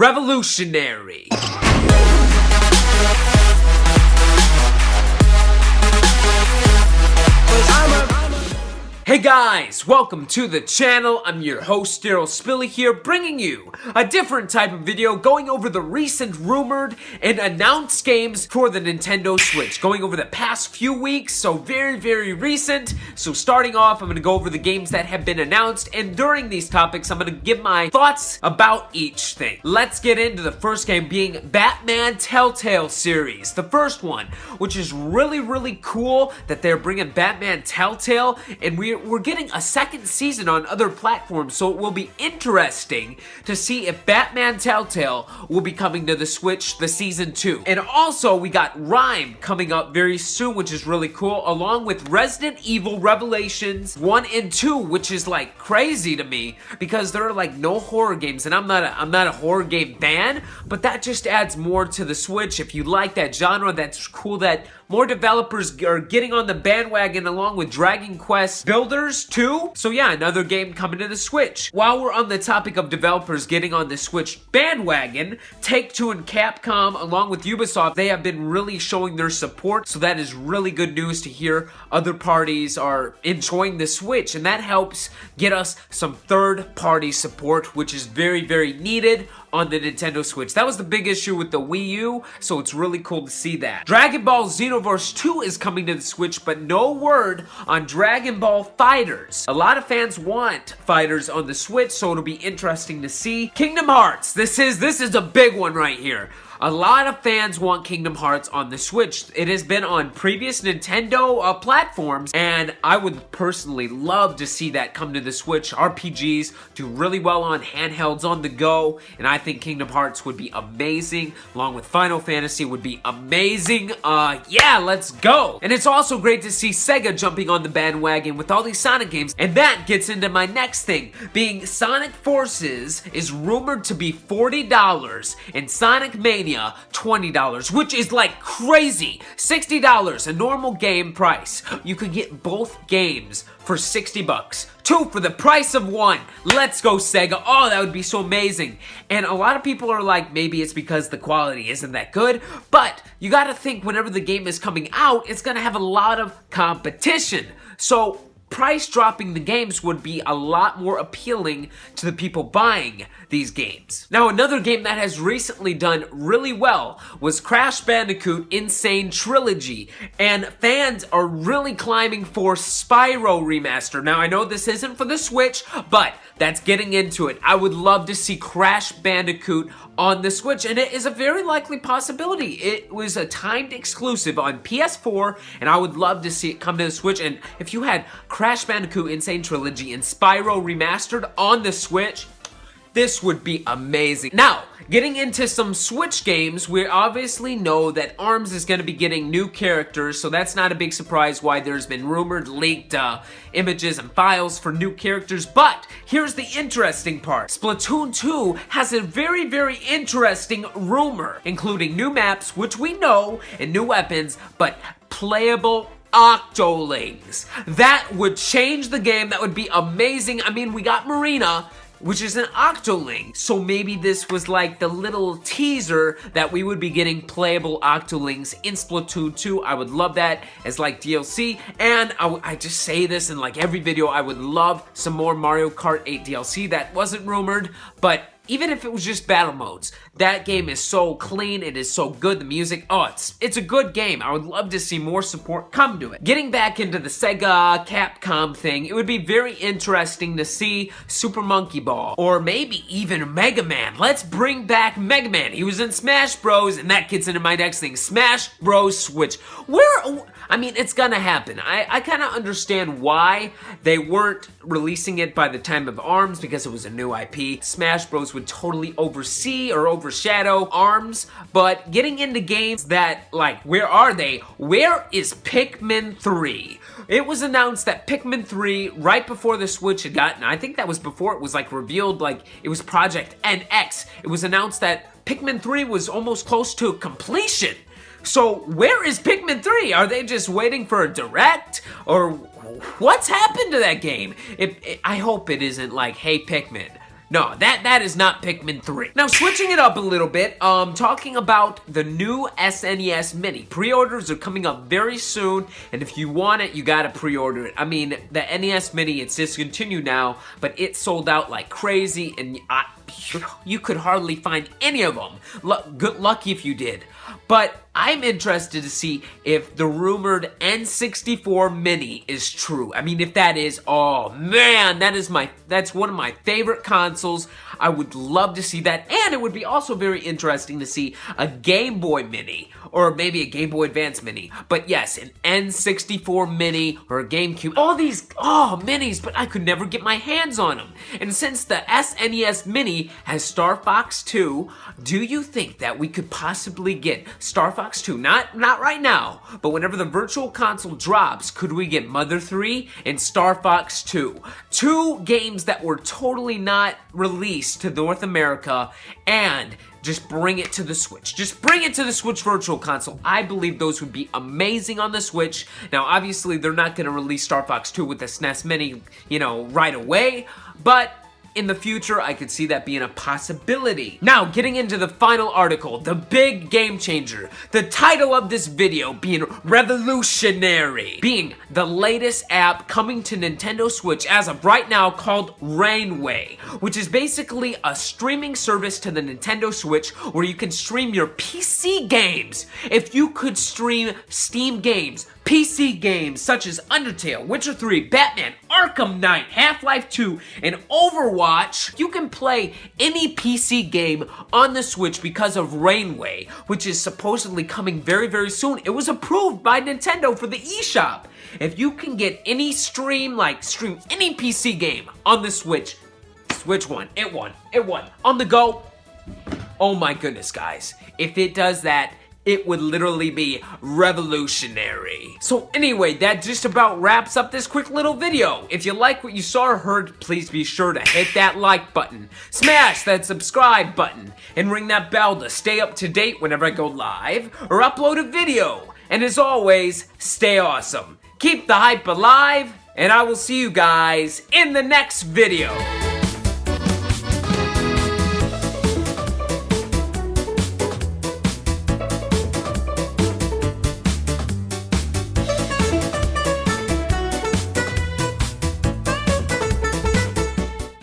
revolutionary. Hey guys, welcome to the channel. I'm your host, Daryl Spilly here, bringing you a different type of video going over the recent rumored and announced games for the Nintendo Switch. Going over the past few weeks, so very recent. So starting off, I'm going to go over the games that have been announced, and during these topics, I'm going to give my thoughts about each thing. Let's get into the first game being Batman Telltale series. The first one, which is really cool that they're bringing Batman Telltale, and we're getting a second season on other platforms, so it will be interesting to see if Batman Telltale will be coming to the Switch, the season 2. And also, we got Rime coming up very soon, which is really cool, along with Resident Evil Revelations 1 and 2, which is like crazy to me because there are like no horror games, and I'm not a horror game fan, but that just adds more to the Switch. If you like that genre, that's cool that more developers are getting on the bandwagon along with Dragon Quest Builders 2. So yeah, another game coming to the Switch. While we're on the topic of developers getting on the Switch bandwagon, Take-Two and Capcom along with Ubisoft, they have been really showing their support. So that is really good news to hear other parties are enjoying the Switch, and that helps get us some third-party support, which is very needed on the Nintendo Switch. That was the big issue with the Wii U, so it's really cool to see that. Dragon Ball Xenoverse 2 is coming to the Switch, but no word on Dragon Ball FighterZ. A lot of fans want FighterZ on the Switch, so it'll be interesting to see. Kingdom Hearts, this is a big one right here. A lot of fans want Kingdom Hearts on the Switch. It has been on previous Nintendo platforms, and I would personally love to see that come to the Switch. RPGs do really well on handhelds on the go, and I think Kingdom Hearts would be amazing, along with Final Fantasy would be amazing. Yeah, let's go. And it's also great to see Sega jumping on the bandwagon with all these Sonic games, and that gets into my next thing, being Sonic Forces is rumored to be $40, and Sonic Mania $20, which is like crazy. $60, a normal game price. You could get both games for 60 bucks. 2 for the price of 1. Let's go, Sega. Oh, that would be so amazing. And a lot of people are like, maybe it's because the quality isn't that good, but you gotta think whenever the game is coming out, it's gonna have a lot of competition. So price dropping the games would be a lot more appealing to the people buying these games. Now, another game that has recently done really well was Crash Bandicoot N. Sane Trilogy, and fans are really climbing for Spyro Remaster. Now, I know this isn't for the Switch, but that's getting into it. I would love to see Crash Bandicoot on the Switch, and it is a very likely possibility. It was a timed exclusive on PS4, and I would love to see it come to the Switch. And if you had Crash Bandicoot N. Sane Trilogy and Spyro Remastered on the Switch, this would be amazing. Now, getting into some Switch games, we obviously know that ARMS is going to be getting new characters, so that's not a big surprise why there's been rumored leaked images and files for new characters. But here's the interesting part. Splatoon 2 has a very interesting rumor, including new maps, which we know, and new weapons, but playable Octolings. That would change the game. That would be amazing. I mean, we got Marina, which is an Octoling. So maybe this was like the little teaser that we would be getting playable Octolings in Splatoon 2. I would love that as like DLC. And I just say this in like every video, I would love some more Mario Kart 8 DLC. That wasn't rumored, but even if it was just battle modes, that game is so clean, it is so good, the music, oh, it's a good game. I would love to see more support come to it. Getting back into the Sega Capcom thing, it would be very interesting to see Super Monkey Ball, or maybe even Mega Man. Let's bring back Mega Man. He was in Smash Bros, and that gets into my next thing, Smash Bros Switch. I mean, it's gonna happen. I kind of understand why they weren't releasing it by the time of ARMS, because it was a new IP. Smash Bros would totally oversee or overshadow ARMS, but getting into games that, like, where are they? Where is Pikmin 3? It was announced that Pikmin 3, right before the Switch had gotten, I think that was before it was like revealed, like it was Project NX. It was announced that Pikmin 3 was almost close to completion. So where is Pikmin 3? Are they just waiting for a direct? Or what's happened to that game? I hope it isn't like, hey Pikmin, No, that is not Pikmin 3. Now, switching it up a little bit, talking about the new SNES Mini. Pre-orders are coming up very soon, and if you want it, you gotta pre-order it. I mean, the NES Mini, it's discontinued now, but it sold out like crazy, and you could hardly find any of them. Lucky if you did. But I'm interested to see if the rumored N64 Mini is true. I mean, if that is, oh man, that's one of my favorite consoles. I would love to see that, and it would be also very interesting to see a Game Boy Mini, or maybe a Game Boy Advance Mini. But yes, an N64 Mini or a GameCube. All these, minis, but I could never get my hands on them. And since the SNES Mini has Star Fox 2, do you think that we could possibly get Star Fox 2? Not right now, but whenever the Virtual Console drops, could we get Mother 3 and Star Fox 2? Two games that were totally not released to North America, and just bring it to the Switch. Just bring it to the Switch Virtual Console. I believe those would be amazing on the Switch. Now, obviously, they're not going to release Star Fox 2 with the SNES Mini, right away, but in the future, I could see that being a possibility. Now, getting into the final article, the big game changer. The title of this video being revolutionary. Being the latest app coming to Nintendo Switch as of right now called Rainway, which is basically a streaming service to the Nintendo Switch where you can stream your PC games. If you could stream Steam games, PC games such as Undertale, Witcher 3, Batman, Arkham Knight, Half-Life 2, and Overwatch, you can play any PC game on the Switch because of Rainway, which is supposedly coming very, very soon. It was approved by Nintendo for the eShop. If you can get any stream any PC game on the Switch, Switch won. It won. On the go. Oh my goodness, guys. If it does that, it would literally be revolutionary. So anyway, that just about wraps up this quick little video. If you like what you saw or heard, please be sure to hit that like button, smash that subscribe button, and ring that bell to stay up to date whenever I go live or upload a video. And as always, stay awesome. Keep the hype alive, and I will see you guys in the next video.